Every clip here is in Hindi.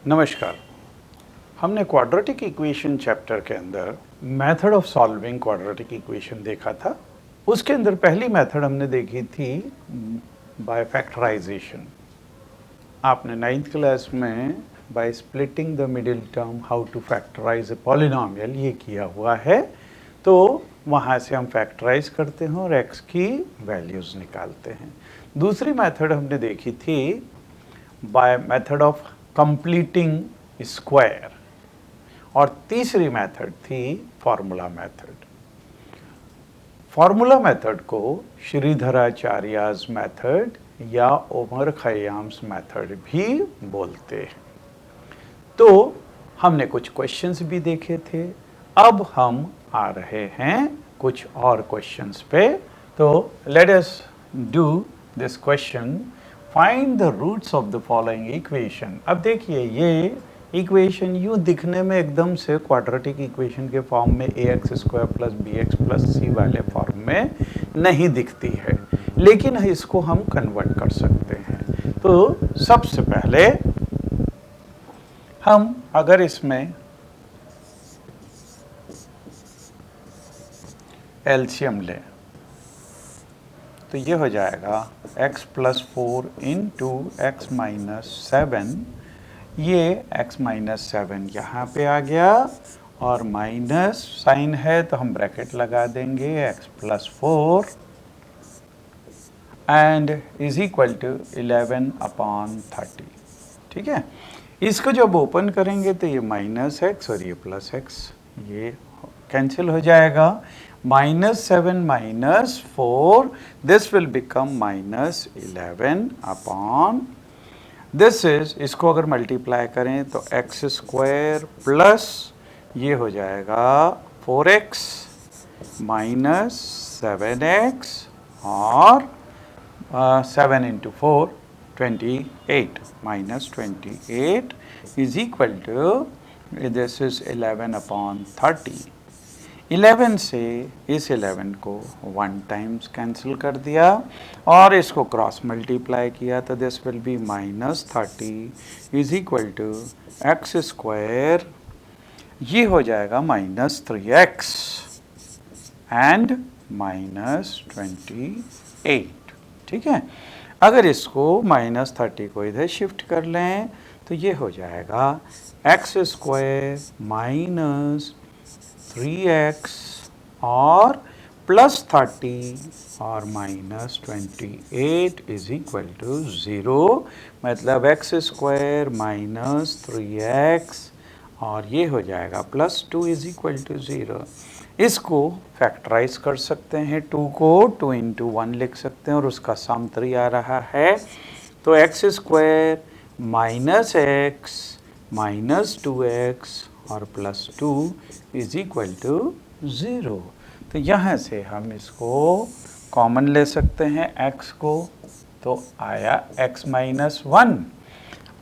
नमस्कार। हमने क्वाड्रेटिक इक्वेशन चैप्टर के अंदर method of solving quadratic equation देखा था। उसके अंदर पहली मेथड हमने देखी थी बाय फैक्टराइजेशन। आपने 9th क्लास में by splitting the middle term how to factorise a polynomial ये किया हुआ है। तो वहाँ से हम फैक्टराइज करते हैं और x की वैल्यूज़ निकालते हैं। दूसरी मेथड हमने देखी थी by method of completing square और तीसरी मेथड थी फॉर्मूला मेथड। फॉर्मूला मेथड को श्रीधराचार्याज मेथड या ओमर खयाम्स मेथड भी बोलते हैं। तो हमने कुछ क्वेश्चंस भी देखे थे। अब हम आ रहे हैं कुछ और क्वेश्चंस पे। तो let us do this question, find the roots of the following equation. अब देखिए ये इक्वेशन यूँ दिखने में एकदम से क्वाड्रेटिक इक्वेशन के फॉर्म में ax² + bx + c वाले फॉर्म में नहीं दिखती है, लेकिन इसको हम कन्वर्ट कर सकते हैं। तो सबसे पहले हम अगर इसमें एलसीएम लें तो ये हो जाएगा x + 4 × x - 7। ये x - 7 यहाँ पे आ गया और माइनस साइन है तो हम ब्रैकेट लगा देंगे x + 4 and is equal to 11/30। ठीक है, इसको जब ओपन करेंगे तो ये -x और ये +x ये कैंसिल हो जाएगा। -7 - 4 this will become -11/, this is, इसको अगर मल्टीप्लाई करें तो x² प्लस ये हो जाएगा 4x - 7x और 7 × 4 28 -28 is equal to, this is 11/30। 11 से इस 11 को 1 टाइम्स कैंसिल कर दिया और इसको क्रॉस मल्टीप्लाई किया तो this will be -30 is equal to x², ये हो जाएगा -3x एंड -28। ठीक है, अगर इसको -30 को इधर शिफ्ट कर लें तो ये हो जाएगा x² - 3x और +30 और -28 इज इक्वल टू 0। मतलब x² - 3x और ये हो जाएगा +2 इज इक्वल टू 0। इसको फैक्टराइज कर सकते हैं, 2 को 2 × 1 लिख सकते हैं और उसका सम 3 आ रहा है। तो x² - x -2x और +2 इज इक्वल टू 0। तो यहाँ से हम इसको कॉमन ले सकते हैं x को, तो आया x - 1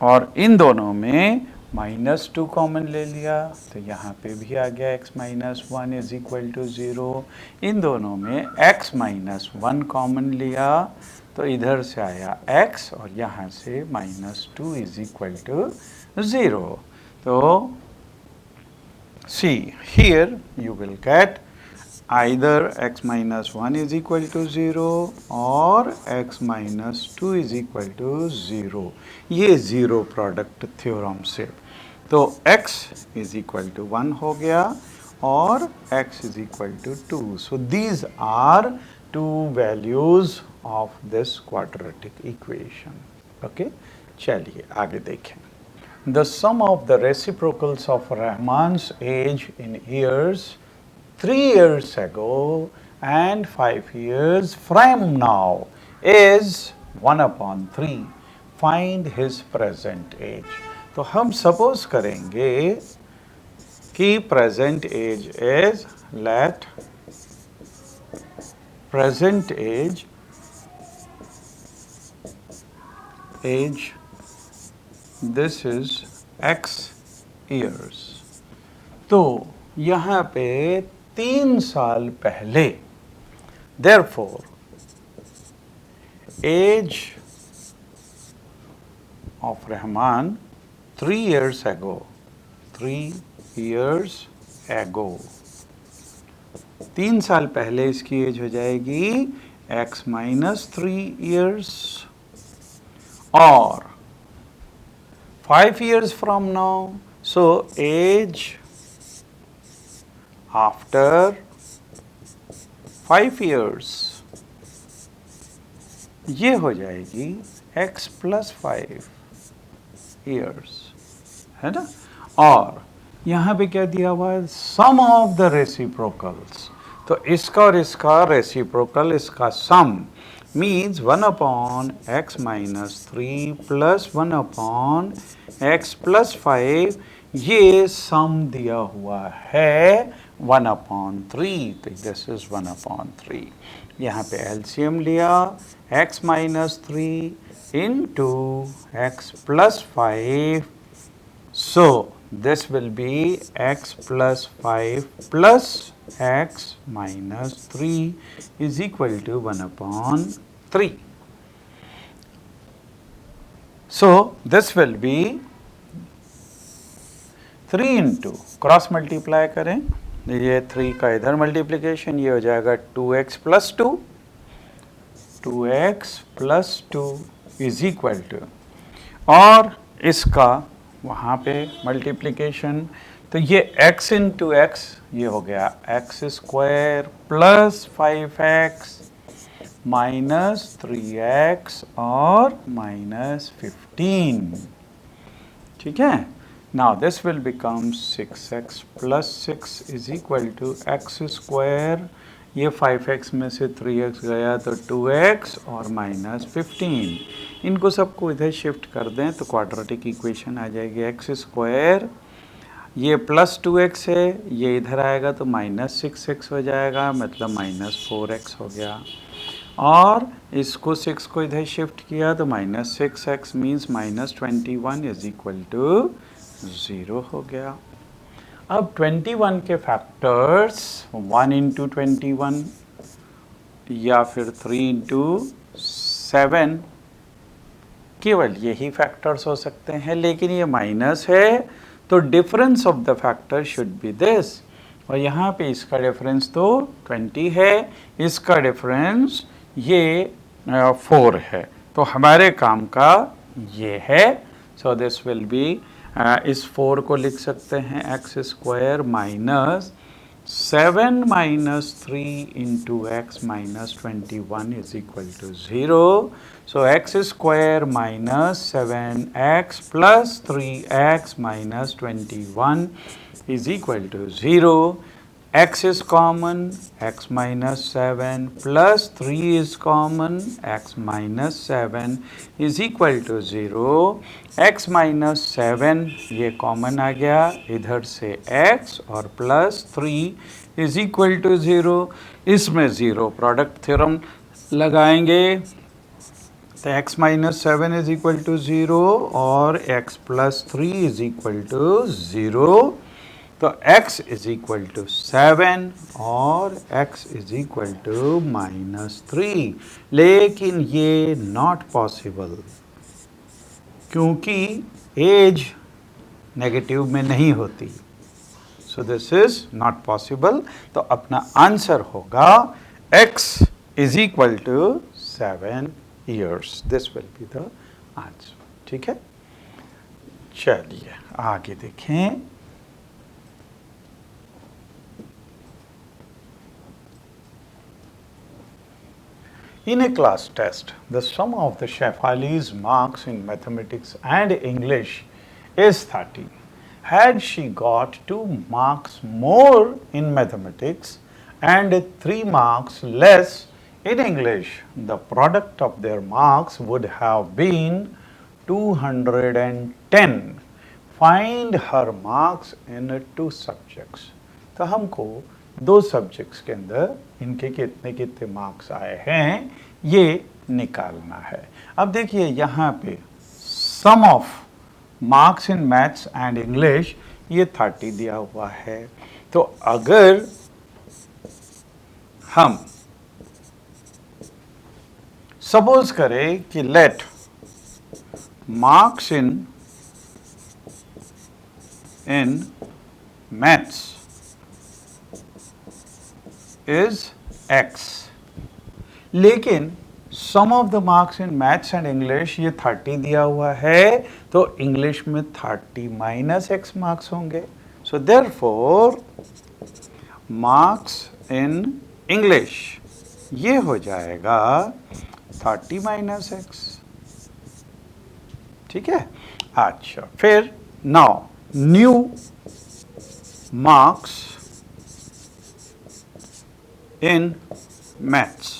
और इन दोनों में -2 कॉमन ले लिया तो यहाँ पे भी आ गया x - 1 इज इक्वल टू 0। इन दोनों में x - 1 कॉमन लिया तो इधर से आया x और यहाँ से -2 इज इक्वल टू 0। तो see here you will get either x - 1 is equal to 0 or x - 2 is equal to 0। ये ज़ीरो प्रोडक्ट थ्योरम से तो x is equal to 1 हो गया और x is equal to 2। So these are two values of this quadratic equation। okay, चलिए आगे देखें। The sum of the reciprocals of Rahman's age in years 3 years ago and 5 years from now is 1/3. Find his present age। तो हम सपोज करेंगे कि present age is, let present age this is x years। तो यहाँ पे 3 साल पहले, therefore age of Rahman 3 years ago, 3 years ago, 3 साल पहले इसकी एज हो जाएगी x माइनस 3 years, और 5 years from now, so age after 5 years ये हो जाएगी x plus 5 years, है ना। और यहाँ पे क्या दिया हुआ है, सम ऑफ द रेसिप्रोकल्स, तो इसका और इसका रेसिप्रोकल, इसका sum means 1 upon x minus 3 plus 1 upon x plus 5, ये सम दिया हुआ है 1 अपॉन 3, तो दिस इज 1 अपॉन 3। यहाँ पे एलसीएम लिया x minus 3 into x plus 5, so this will be x plus 5 plus x minus 3 is equal to 1 upon 3. So this will be 3 into cross multiply करें, ये 3 का इधर मल्टीप्लिकेशन, ये हो जाएगा 2x plus 2, 2x plus 2 is equal to, और इसका वहाँ पे मल्टीप्लिकेशन, तो ये x इंटू एक्स, ये हो गया x square plus 5x minus 3x और माइनस 15, ठीक है। Now this will become 6x plus 6 is equal to x square, ये 5x में से 3x गया तो 2x और माइनस 15, इनको सबको इधर शिफ्ट कर दें तो क्वाड्रेटिक इक्वेशन आ जाएगी x स्क्वायर, ये प्लस 2x है, ये इधर आएगा तो माइनस 6x हो जाएगा, मतलब माइनस 4x हो गया, और इसको 6 को इधर शिफ्ट किया तो minus 6x means minus 21 is equal to 0 हो गया। अब 21 के फैक्टर्स 1 इंटू 21 या फिर 3 इंटू 7, केवल यही फैक्टर्स हो सकते हैं, लेकिन ये माइनस है तो difference of the factor should be this, और यहाँ पे इसका डिफरेंस तो 20 है, इसका डिफरेंस ये 4 है, तो हमारे काम का ये है। सो दिस विल बी, इस 4 को लिख सकते हैं x square minus 7 minus 3 into x minus 21 is equal to 0, so x square minus 7x plus 3x minus 21 is equal to 0, x is common, x minus 7 plus 3 is common, x minus 7 is equal to 0, x minus 7 ये common आ गया, इधर से x और plus 3 is equal to 0, इसमें 0 प्रोडक्ट थ्योरम लगाएंगे तो x minus 7 is equal to 0 और x plus 3 is equal to 0, तो x is equal to 7 और x is equal to -3, लेकिन ये not possible क्योंकि एज नेगेटिव में नहीं होती, so this is not possible, तो अपना आंसर होगा x is equal to 7 years, this will be the answer, ठीक है। चलिए आगे देखें। In a class test, the sum of the Shefali's marks in mathematics and English is 30. Had she got 2 marks more in mathematics and 3 marks less in English, the product of their marks would have been 210. Find her marks in 2 subjects. तो हमको 2 सब्जेक्ट्स के अंदर इनके कितने कितने मार्क्स आए हैं ये निकालना है। अब देखिए यहाँ पे sum of marks in maths and English ये 30 दिया हुआ है, तो अगर हम सपोज करें कि let marks in in maths is x. लेकिन sum of the marks in maths and English ये 30 दिया हुआ है, तो इंग्लिश में 30 माइनस एक्स मार्क्स होंगे. So therefore marks in English ये हो जाएगा 30 माइनस एक्स. ठीक है. अच्छा, फिर now new marks in maths.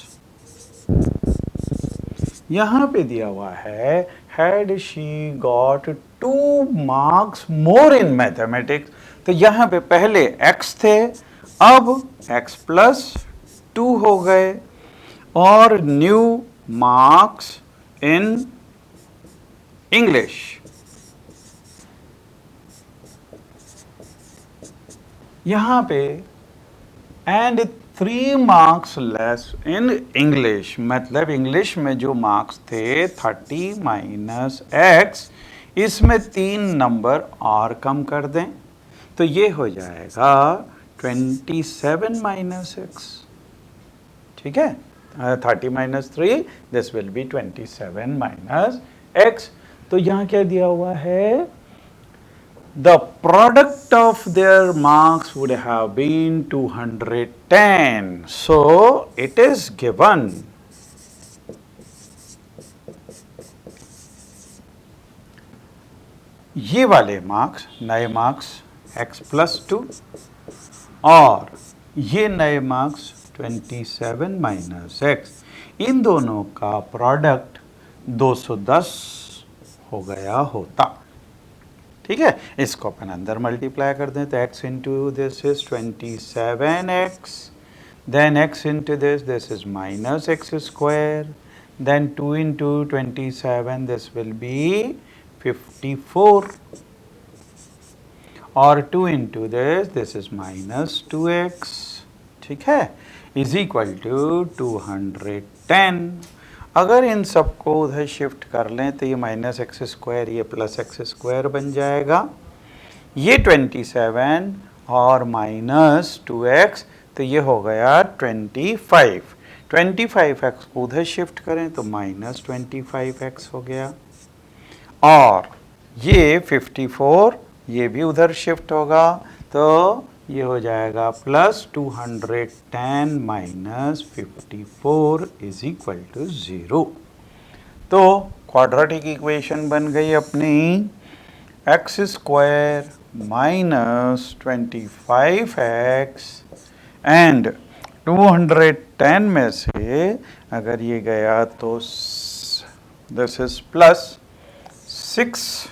यहां पे दिया हुआ है had she got 2 marks more in mathematics. तो यहां पे पहले x थे, अब x प्लस 2 हो गए. और न्यू मार्क्स इन इंग्लिश, यहां पे and 3 marks less in English, मतलब इंग्लिश में जो मार्क्स थे 30 माइनस एक्स, इसमें 3 नंबर और कम कर दें तो ये हो जाएगा 27 माइनस एक्स. ठीक है. 30 minus 3, this will B 27 minus x. तो यहाँ क्या दिया हुआ है? The product of their marks would have been 210. So it is given. ये वाले मार्क्स, नए मार्क्स x प्लस 2 और ये नए मार्क्स 27 माइनस एक्स, इन दोनों का प्रोडक्ट 210 हो गया होता. ठीक है. इसको अपन अंदर मल्टीप्लाई कर दें तो x into this is 27x, then x into this is minus x square, then 2 into 27, this will be 54, और 2 into this is minus 2x. ठीक है. Is equal to 210. अगर इन सबको उधर शिफ्ट कर लें तो ये माइनस एक्स स्क्वायर, ये प्लस एक्स स्क्वायर बन जाएगा. ये 27 और माइनस 2x, तो ये हो गया 25. 25x को उधर शिफ्ट करें तो माइनस 25x हो गया. और ये 54, ये भी उधर शिफ्ट होगा तो ये हो जाएगा plus 210 minus 54 is equal to 0. तो क्वाड्रेटिक इक्वेशन बन गई अपनी x square minus 25x and 210 में से अगर ये गया तो दिस इज प्लस 6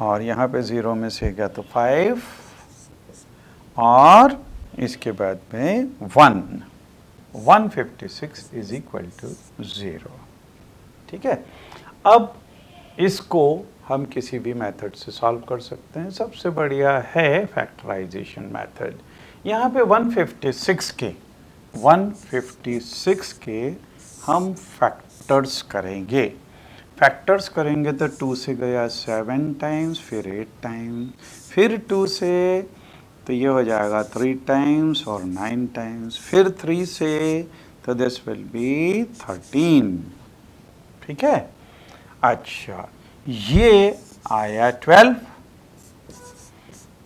और यहाँ पे 0 में से गया तो 5 और इसके बाद में 156 इज इक्वल टू 0. ठीक है. अब इसको हम किसी भी मेथड से सॉल्व कर सकते हैं. सबसे बढ़िया है फैक्टराइजेशन मेथड. यहाँ पे 156 के हम फैक्टर्स करेंगे. फैक्टर्स करेंगे तो 2 से गया 7 टाइम्स, फिर 8 टाइम्स, फिर 2 से तो ये हो जाएगा 3 टाइम्स और 9 टाइम्स, फिर 3 से तो दिस विल बी 13. ठीक है. अच्छा, ये आया 12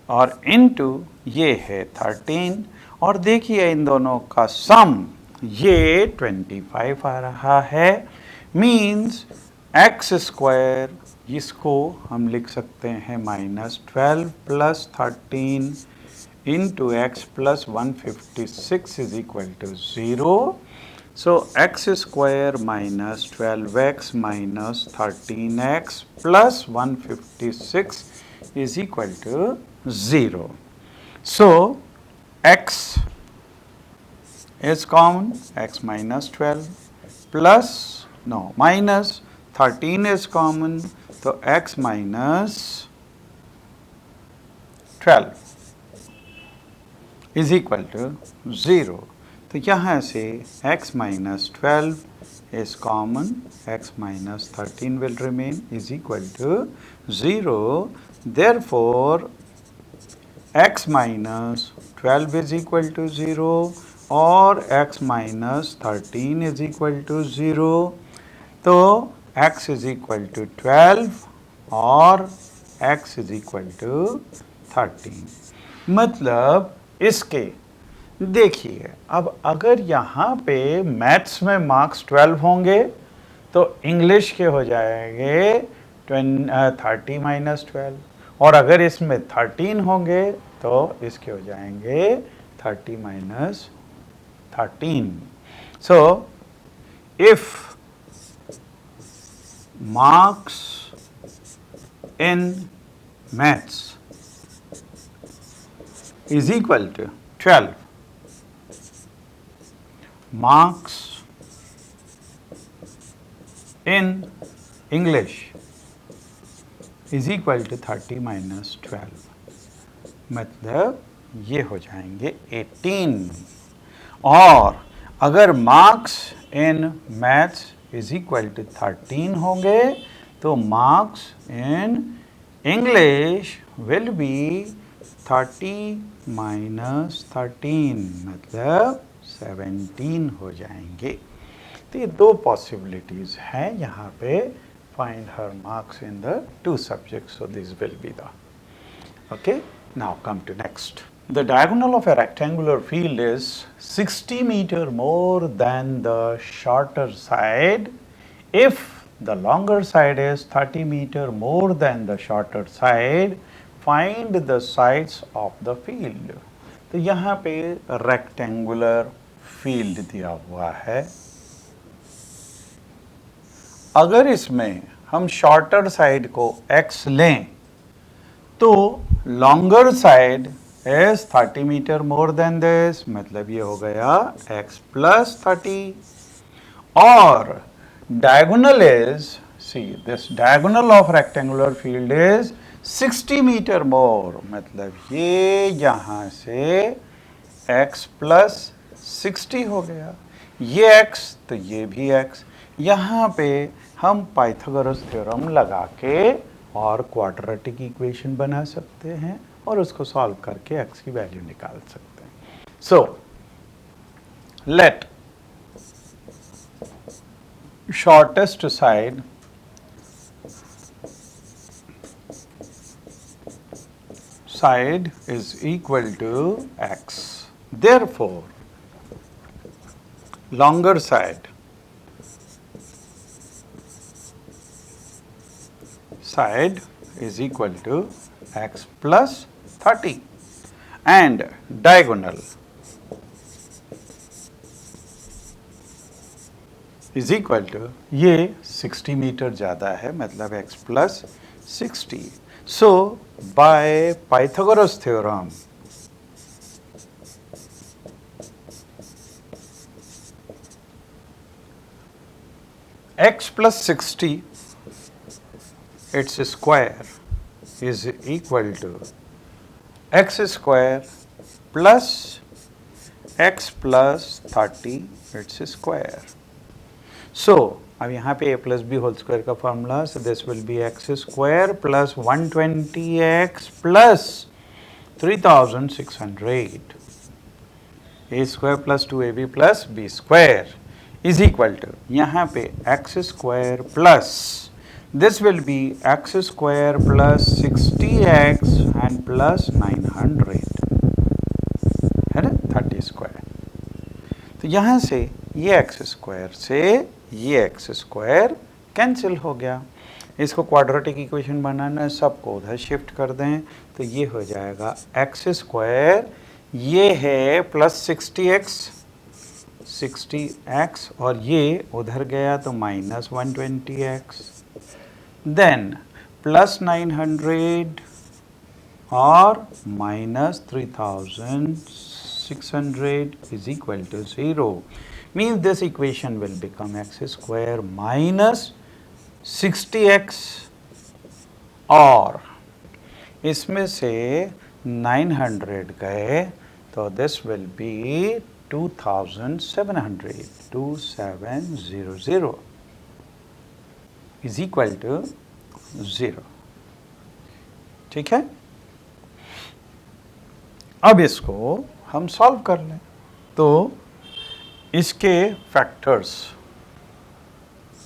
और इनटू ये है 13, और देखिए इन दोनों का सम ये 25 आ रहा है. मीन्स एक्स स्क्वायर, इसको हम लिख सकते हैं minus 12 plus 13 into x plus 156 is equal to 0. So x square minus 12x minus 13x plus 156 is equal to 0. So x is common, x minus 12 plus, no, minus 13 is common, so x minus 12 is equal to 0. तो यहाँ से x minus 12 is common, x minus 13 will remain is equal to 0. Therefore, x minus 12 is equal to 0 or x minus 13 is equal to 0. तो x is equal to 12 और x is equal to 13. मतलब इसके देखिए, अब अगर यहाँ पे मैथ्स में मार्क्स 12 होंगे तो इंग्लिश के हो जाएंगे 30 माइनस 12, और अगर इसमें 13 होंगे तो इसके हो जाएंगे 30 minus 13. So if marks in maths is equal to 12, marks in English is equal to 30 minus 12, मतलब ये हो जाएंगे 18. और अगर marks in maths is equal to 13 होंगे तो marks in English will be 30 minus 13, मतलब 17 हो जाएंगे. तो ये दो पॉसिबिलिटीज हैं यहाँ पे. Find her marks in the two subjects, so this will be the okay. Now come to next. The diagonal of a rectangular field is 60 meter more than the shorter side if the longer side is 30 meter more than the shorter side. Find the sides of the field. तो यहाँ पे rectangular field दिया हुआ है. अगर इसमें हम shorter side को x लें तो longer side is 30 meter more than this, मतलब ये हो गया x plus 30. और diagonal is, see this diagonal of rectangular field is 60 meter more, मतलब ये यहाँ से x plus 60 हो गया. ये x तो ये भी x. यहाँ पे हम पाइथागोरस थ्योरम लगा के और क्वाड्रेटिक इक्वेशन बना सकते हैं और उसको सॉल्व करके x की वैल्यू निकाल सकते हैं. So let shortest side is equal to x. Therefore longer side is equal to x plus 30 and diagonal is equal to, ये 60 मीटर ज़्यादा है मतलब x plus 60. So by Pythagoras theorem x plus 60 its square is equal to x square plus x plus 30 its square. So अब यहाँ पे a plus b whole square का formula, so this will be x square plus 120x plus 3600 a square plus 2ab plus b square is equal to, यहाँ पे x square plus this will be x square plus 60x and plus 900 है ना, 30 स्क्वायर. तो यहाँ से ये x स्क्वायर से ये x स्क्वायर कैंसिल हो गया. इसको क्वाड्रेटिक इक्वेशन बनाना है, सबको उधर शिफ्ट कर दें तो ये हो जाएगा x स्क्वायर, ये है प्लस 60x और ये उधर गया तो माइनस 120x, then plus 900 और minus 3600 is equal to 0. Means this equation will become x square minus 60x और इसमें से 900 गए तो this will be 2700 is equal to 0. ठीक है। अब इसको हम सॉल्व कर लें। तो इसके फैक्टर्स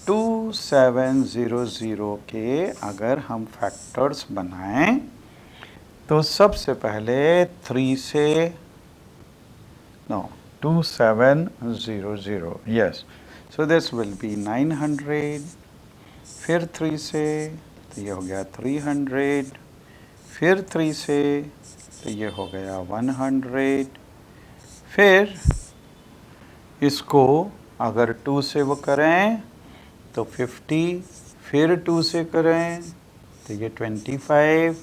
2700 के अगर हम फैक्टर्स बनाएं तो सबसे पहले 3 से 2700, yes, so this will B 900, फिर 3 से तो ये हो गया 300, फिर 3 से तो ये हो गया 100, फिर इसको अगर 2 से वो करें तो 50, फिर 2 से करें तो ये 25,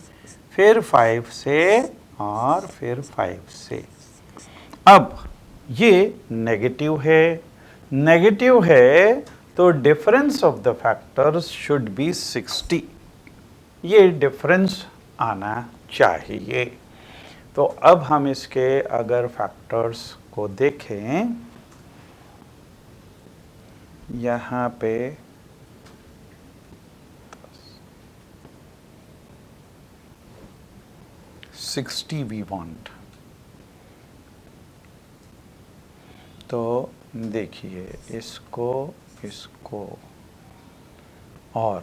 फिर 5 से और फिर 5 से। अब ये नेगेटिव है तो difference of the factors should be 60, ये डिफरेंस आना चाहिए। तो अब हम इसके अगर फैक्टर्स को देखें, यहाँ पे 60 वी वांट, तो देखिए इसको और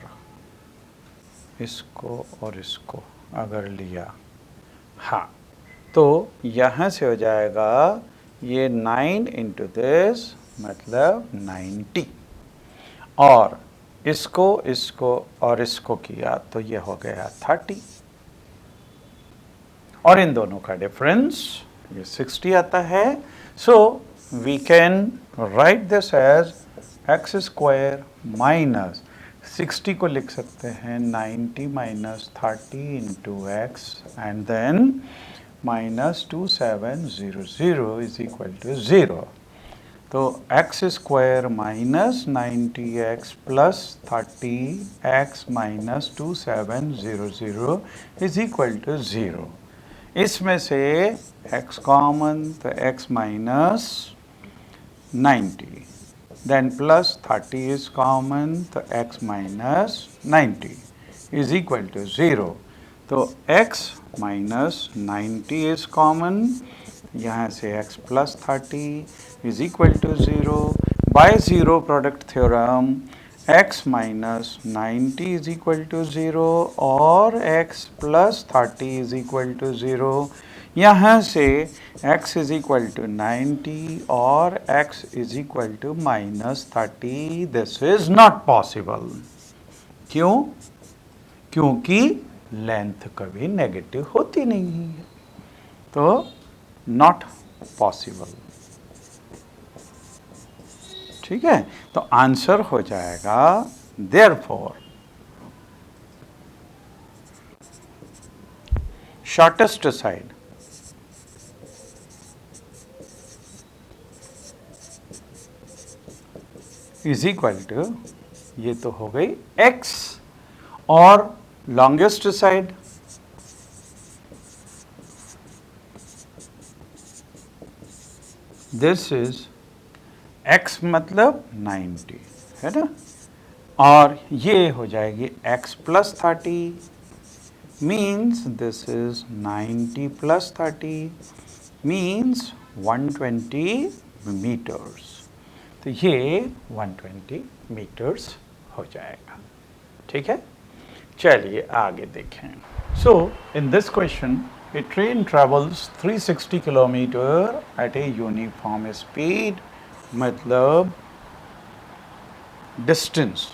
इसको अगर लिया, हाँ, तो यहाँ से हो जाएगा ये 9 इंटू दिस मतलब 90, और इसको और इसको किया तो ये हो गया 30, और इन दोनों का डिफरेंस ये 60 आता है। So we can write this as x square minus 60 को लिख सकते हैं 90 minus 30 into x and then minus 2700 is equal to 0। तो x square minus 90x plus 30x minus 2700 is equal to 0। इसमें से x कॉमन तो x minus 90, then plus 30 is common तो x minus 90 is equal to 0। तो x माइनस 90 इज कॉमन, यहाँ से x plus 30 is equal to 0। By zero product theorem x minus 90 is equal to 0 और x plus 30 is equal to 0। यहाँ से x इज इक्वल टू 90 और x is equal to minus 30। This is not possible. क्यों? क्योंकि लेंथ कभी नेगेटिव होती नहीं है, तो नॉट पॉसिबल। ठीक है, तो आंसर हो जाएगा therefore shortest side is equal to, ये तो हो गई x, और longest side this is x मतलब 90 है ना, और ये हो जाएगी x plus 30 means this is 90 plus 30 means 120 metres. तो ये 120 मीटर्स हो जाएगा। ठीक है, चलिए आगे देखें। So in this question a train travels 360 kilometre at a uniform speed, मतलब डिस्टेंस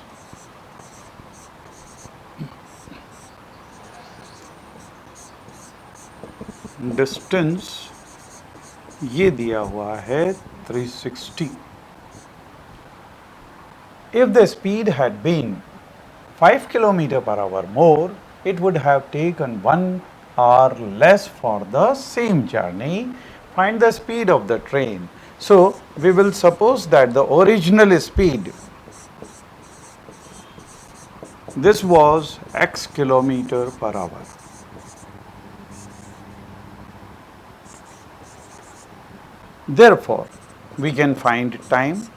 ये दिया हुआ है 360। If the speed had been 5 km per hour more, it would have taken 1 hour less for the same journey. Find the speed of the train. So, we will suppose that the original speed, this was x kilometer per hour. Therefore, we can find time.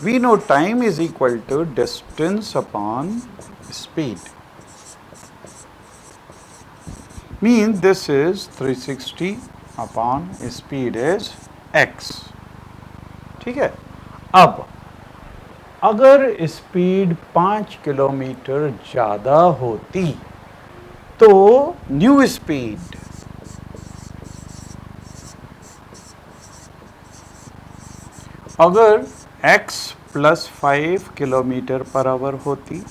We know time is equal to distance upon speed. means this is 360 upon speed is x. ठीक है, अब अगर स्पीड 5 किलोमीटर ज़्यादा होती तो न्यू स्पीड अगर x plus 5 kilometre per hour होती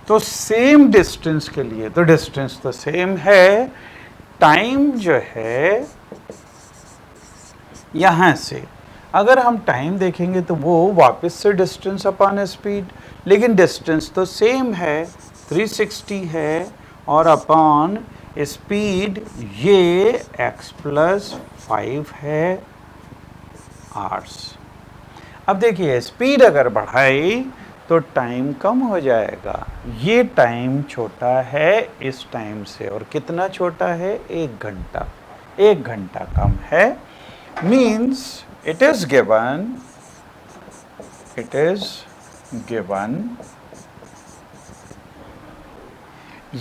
तो सेम डिस्टेंस के लिए, तो डिस्टेंस तो सेम है, टाइम जो है यहाँ से अगर हम टाइम देखेंगे तो वो वापस से डिस्टेंस अपॉन स्पीड, लेकिन डिस्टेंस तो सेम है 360 है और अपॉन स्पीड ये x प्लस 5 है आवर्स। अब देखिए स्पीड अगर बढ़ाई तो टाइम कम हो जाएगा, ये टाइम छोटा है इस टाइम से, और कितना छोटा है 1 घंटा, 1 घंटा कम है, मीन्स it is given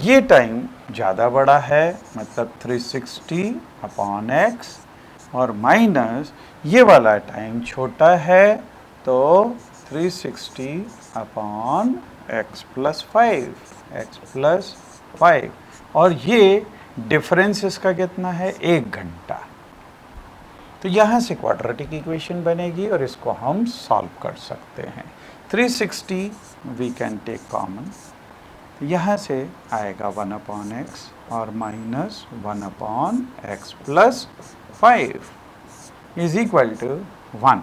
ये टाइम ज़्यादा बड़ा है, मतलब 360 अपॉन x, और माइनस ये वाला टाइम छोटा है तो 360 अपॉन x प्लस 5, और ये डिफरेंस इसका कितना है 1 घंटा। तो यहाँ से क्वाड्रेटिक इक्वेशन बनेगी और इसको हम सॉल्व कर सकते हैं। 360 वी कैन टेक कॉमन, यहाँ से आएगा 1 अपॉन एक्स और minus 1 upon x plus 5 is equal to 1।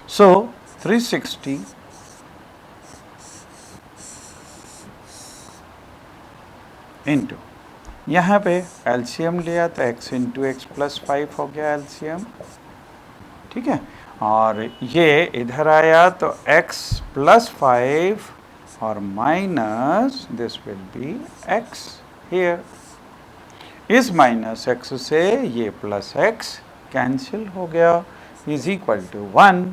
So 360 into, यहाँ पे एलसीएम लिया तो x इंटू एक्स प्लस 5 हो गया एलसीएम, ठीक है, और ये इधर आया तो x प्लस 5 और minus this will B x here, इस माइनस x से ये प्लस x कैंसिल हो गया इज इक्वल टू 1।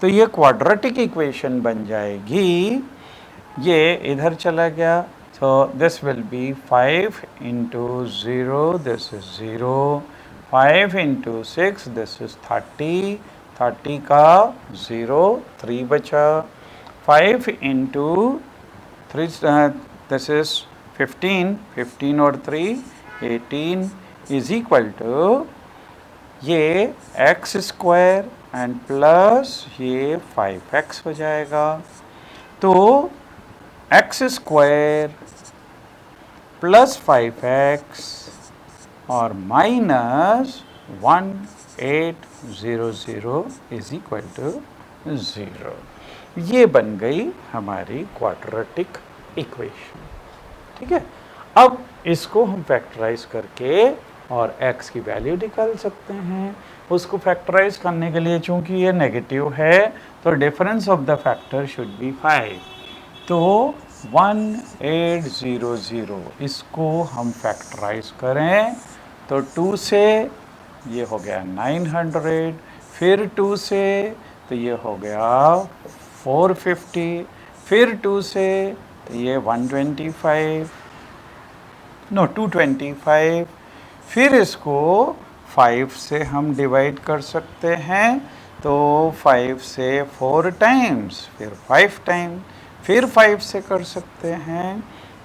तो ये क्वाड्रेटिक इक्वेशन बन जाएगी, ये इधर चला गया, so this will be 5 into 0, this is 0, 5 into 6, this is 30, 30 का 0, 3 बचा, 5 into 3, this is 15, 15 और 3, 18 is equal to ये x स्क्वायर एंड प्लस ये 5x हो जाएगा। तो x स्क्वायर प्लस 5x और माइनस 1800 इज इक्वल टू 0। ये बन गई हमारी क्वाड्रेटिक इक्वेशन, ठीक है। अब इसको हम फैक्टराइज करके और x की वैल्यू निकाल सकते हैं। उसको फैक्टराइज करने के लिए चूंकि ये नेगेटिव है तो difference of the factor should be 5, तो 1800 इसको हम फैक्टराइज करें तो 2 से ये हो गया 900, फिर 2 से तो ये हो गया 450, फिर 2 से तो ये 225, फिर इसको 5 से हम डिवाइड कर सकते हैं, तो 5 से 4 टाइम्स, फिर 5 टाइम्स, फिर 5 से कर सकते हैं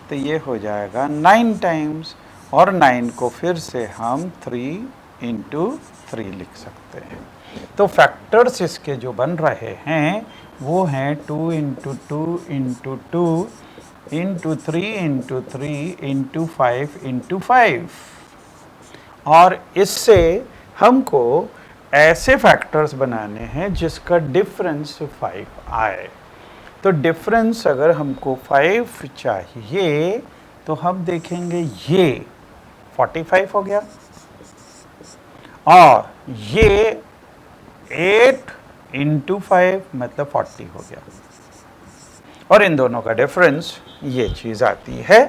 तो ये हो जाएगा 9 टाइम्स, और 9 को फिर से हम 3 इंटू 3 लिख सकते हैं। तो फैक्टर्स इसके जो बन रहे हैं वो हैं 2 into 2 into 2 into 3 into 3 into 5 into 5, और इससे हमको ऐसे फैक्टर्स बनाने हैं जिसका डिफरेंस 5 आए। तो डिफरेंस अगर हमको 5 चाहिए तो हम देखेंगे ये 45 हो गया और ये 8 इंटू 5 मतलब 40 हो गया, और इन दोनों का डिफरेंस ये चीज़ आती है।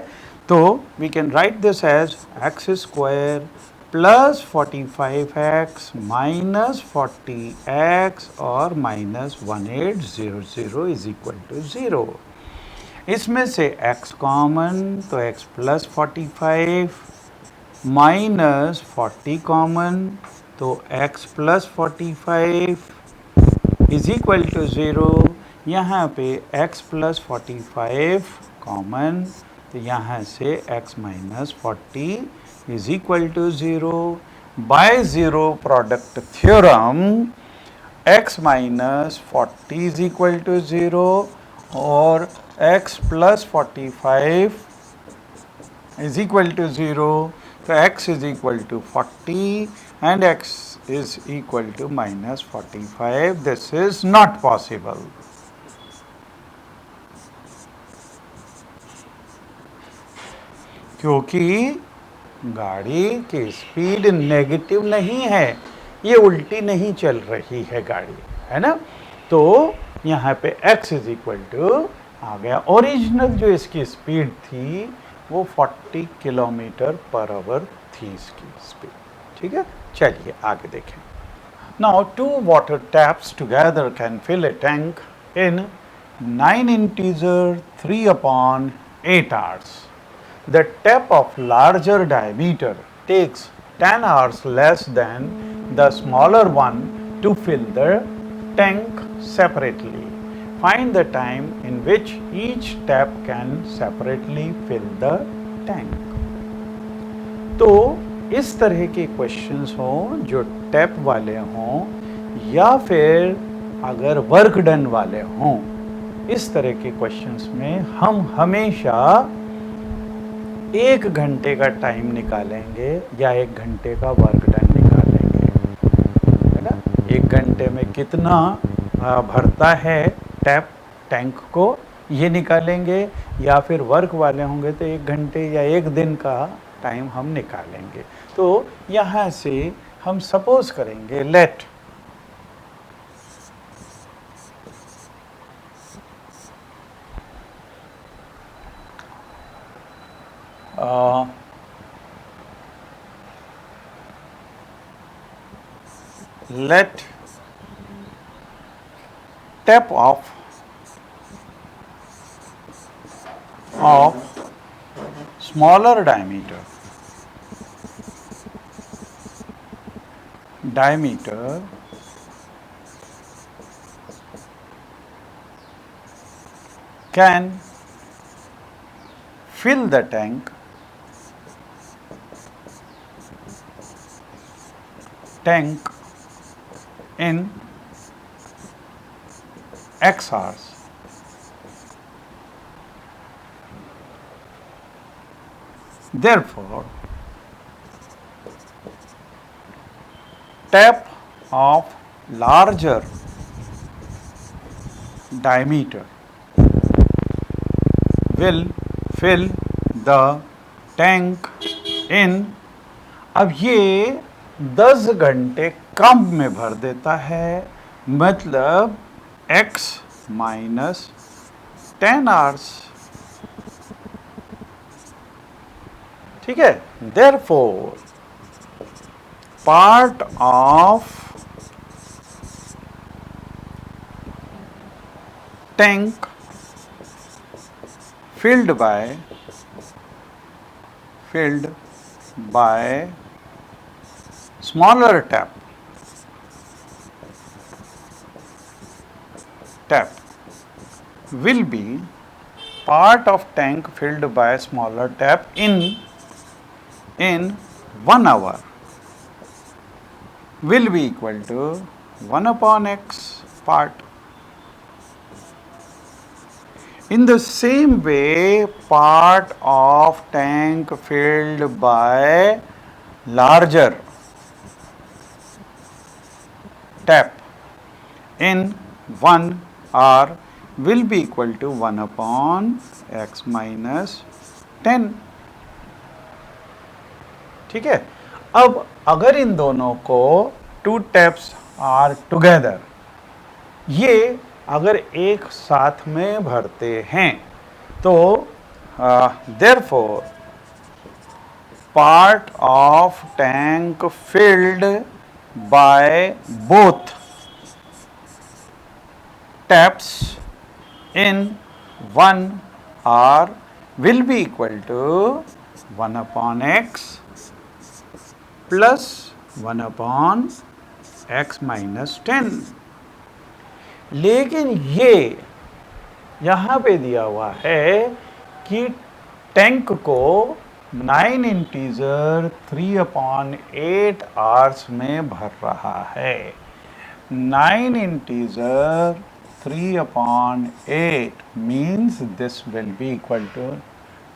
तो we can write this as x square plus 45x minus 40x और माइनस 1800 इज इक्वल टू 0। इसमें से x कॉमन, तो x प्लस 45 माइनस 40 कॉमन, तो x plus 45 is equal to 0। यहाँ पे x प्लस 45 कॉमन, तो यहाँ से x minus 40 is equal to 0। By zero product theorem x minus 40 is equal to 0 और x plus 45 is equal to 0, so x is equal to 40 and x is equal to minus 45. This is not possible. क्योंकि गाड़ी की स्पीड नेगेटिव नहीं है, ये उल्टी नहीं चल रही है गाड़ी, है ना। तो यहाँ पे x इज इक्वल टू आ गया। ओरिजिनल जो इसकी स्पीड थी वो 40 किलोमीटर पर आवर थी इसकी स्पीड, ठीक है। चलिए आगे देखें। Now 2 water taps together can fill a tank in 9 integer 3/8 hours. The tap of larger diameter takes 10 hours less than the smaller one to fill the tank separately. Find the time in which each tap can separately fill the tank. तो इस तरह के क्वेश्चंस हों जो टैप वाले हों या फिर अगर वर्क डन वाले हों, इस तरह के क्वेश्चंस में हम हमेशा 1 घंटे का टाइम निकालेंगे या 1 घंटे का वर्क डन निकालेंगे, है ना। 1 घंटे में कितना भरता है टैप टैंक को, ये निकालेंगे, या फिर वर्क वाले होंगे तो 1 घंटे या 1 दिन का टाइम हम निकालेंगे। तो यहाँ से हम सपोज करेंगे late let tap of smaller diameter can fill the tank in X hours. Therefore, tap of larger diameter will fill the tank in, अब ये 10 घंटे कम में भर देता है, मतलब x माइनस 10 hours, ठीक है। Therefore, part of tank filled by smaller tap will be part of tank filled by smaller tap in 1 hour will be equal to 1/x part. In the same way, part of tank filled by larger tap in 1 hour will be equal to 1/x minus 10, ठीक है। अब अगर इन दोनों को 2 taps are together, ये अगर एक साथ में भरते हैं तो therefore part of tank filled by both taps in 1 r will be equal to 1 upon x plus 1 upon x minus 10। लेकिन ये यहाँ पे दिया हुआ है कि टैंक को 9 इंटीजर 3 upon 8 आवर्स में भर रहा है। 9 integer 3 upon 8 means this will be equal to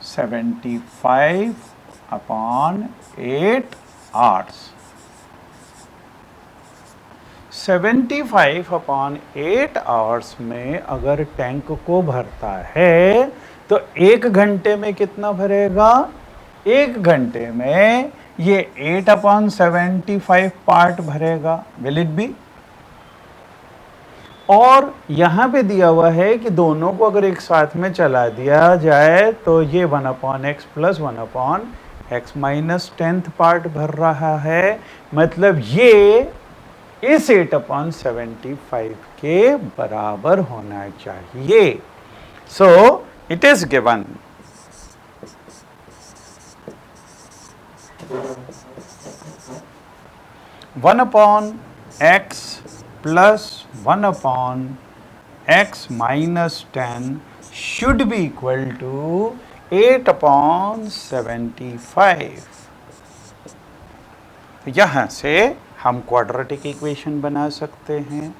75 upon 8 hours। 75 upon 8 hours में अगर टैंक को भरता है तो 1 घंटे में कितना भरेगा? 1 घंटे में ये 8 upon 75 पार्ट भरेगा। Will it be? और यहाँ पे दिया हुआ है कि दोनों को अगर एक साथ में चला दिया जाए तो ये 1 upon x plus 1 upon x minus 10th part भर रहा है। मतलब ये इस 8 upon 75 के बराबर होना चाहिए। So it is given one upon x plus 1 upon x minus 10 should be equal to 8 upon 75। यहाँ से हम क्वाड्रेटिक इक्वेशन बना सकते हैं।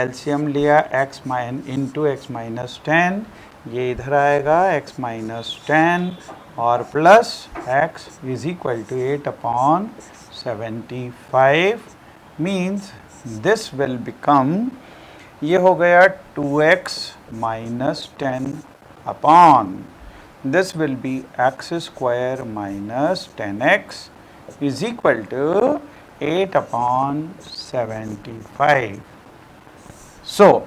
एलसीएम लिया x इंटू एक्स माइनस 10, ये इधर आएगा x माइनस 10 और plus x is equal to 8 upon 75 means this will become, ये हो गया 2x minus 10 upon this will be x square minus 10x is equal to 8 upon 75। So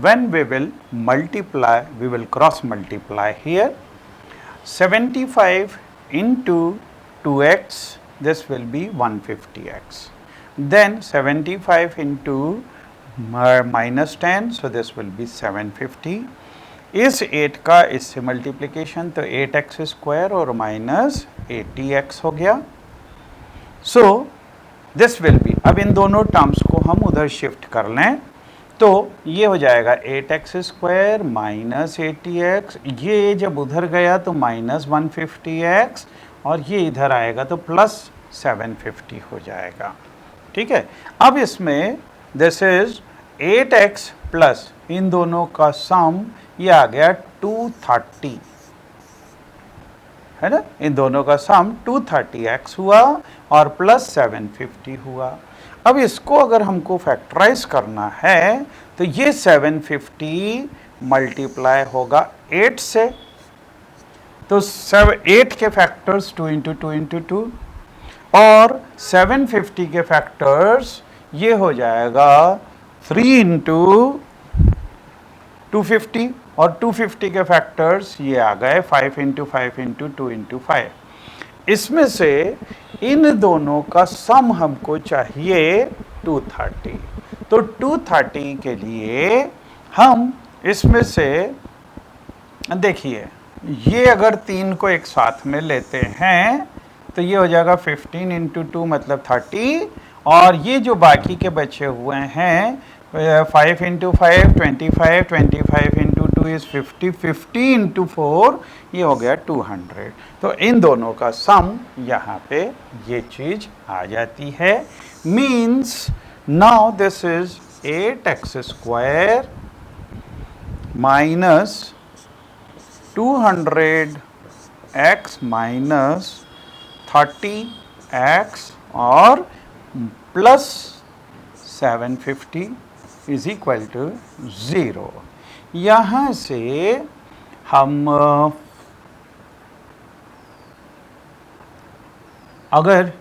when we will multiply, we will cross multiply here 75 into 2x, this will be 150x, then 75 into minus 10, so this will be 750। इस 8 का इससे मल्टीप्लिकेशन तो 8x स्क्वायर और माइनस 80x हो गया। सो दिस विल बी, अब इन दोनों टर्म्स को हम उधर शिफ्ट कर लें तो ये हो जाएगा 8x स्क्वायर माइनस 80x, ये जब उधर गया तो माइनस 150x और ये इधर आएगा तो प्लस 750 हो जाएगा। ठीक है, अब इसमें दिस इज 8x प्लस इन दोनों का सम ये आ गया 230, है ना, इन दोनों का सम 230x हुआ और प्लस 750 हुआ। अब इसको अगर हमको फैक्टराइज करना है तो ये 750 मल्टीप्लाई होगा 8 से, तो 8 के फैक्टर्स 2 इंटू 2 इंटू 2 और 750 के फैक्टर्स ये हो जाएगा 3 इंटू 250 और 250 के फैक्टर्स ये आ गए 5 इंटू 5 इंटू 2 इंटू 5। इसमें से इन दोनों का सम हमको चाहिए 230, तो 230 के लिए हम इसमें से देखिए, ये अगर 3 को एक साथ में लेते हैं तो ये हो जाएगा 15 इंटू 2 मतलब 30, और ये जो बाकी के बचे हुए हैं 5 इंटू 5 25, 25 इंटू 2 इज 50, 50 इंटू 4 ये हो गया 200। तो इन दोनों का सम यहाँ पे ये चीज आ जाती है। Means now this is 8x square minus 200x minus 30x और प्लस 750 इज इक्वल टू 0। यहाँ से हम अगर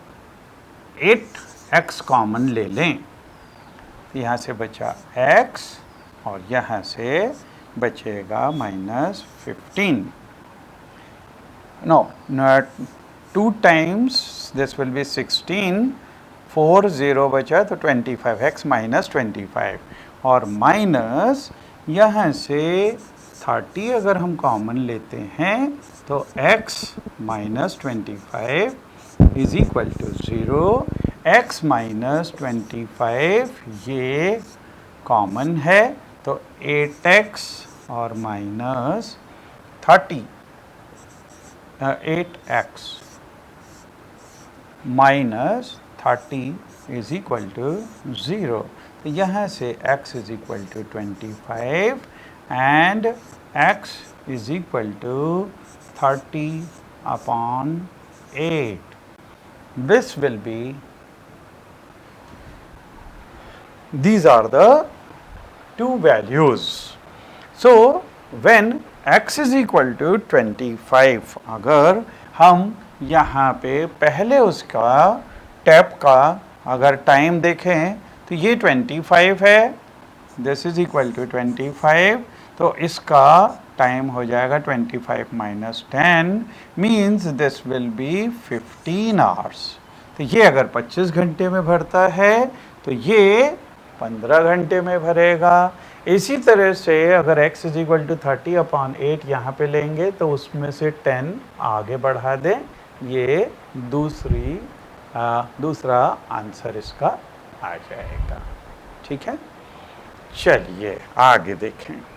8x कॉमन ले लें, यहाँ से बचा x और यहाँ से बचेगा minus 15। No, 2 times this will be 16, 4 0 बचा तो 25x माइनस 25 और माइनस यहाँ से 30 अगर हम कॉमन लेते हैं तो x minus 25 is equal to 0। x minus 25 ये कॉमन है तो 8x और minus 8x minus 30 is equal to 0। तो यहाँ से x is equal to 25 and x is equal to 30 upon 8. This will be, these are the two values. So, when x is equal to 25, अगर हम यहाँ पे पहले उसका टैप का अगर टाइम देखें तो ये 25 है, दिस इज इक्वल टू 25, तो इसका टाइम हो जाएगा 25 minus 10 means this will B 15 hours. तो ये अगर 25 घंटे में भरता है तो ये 15 घंटे में भरेगा। इसी तरह से अगर x is equal to 30 upon 8 यहाँ पे लेंगे तो उसमें से 10 आगे बढ़ा दें, ये दूसरा आंसर इसका आ जाएगा। ठीक है, चलिए आगे देखें।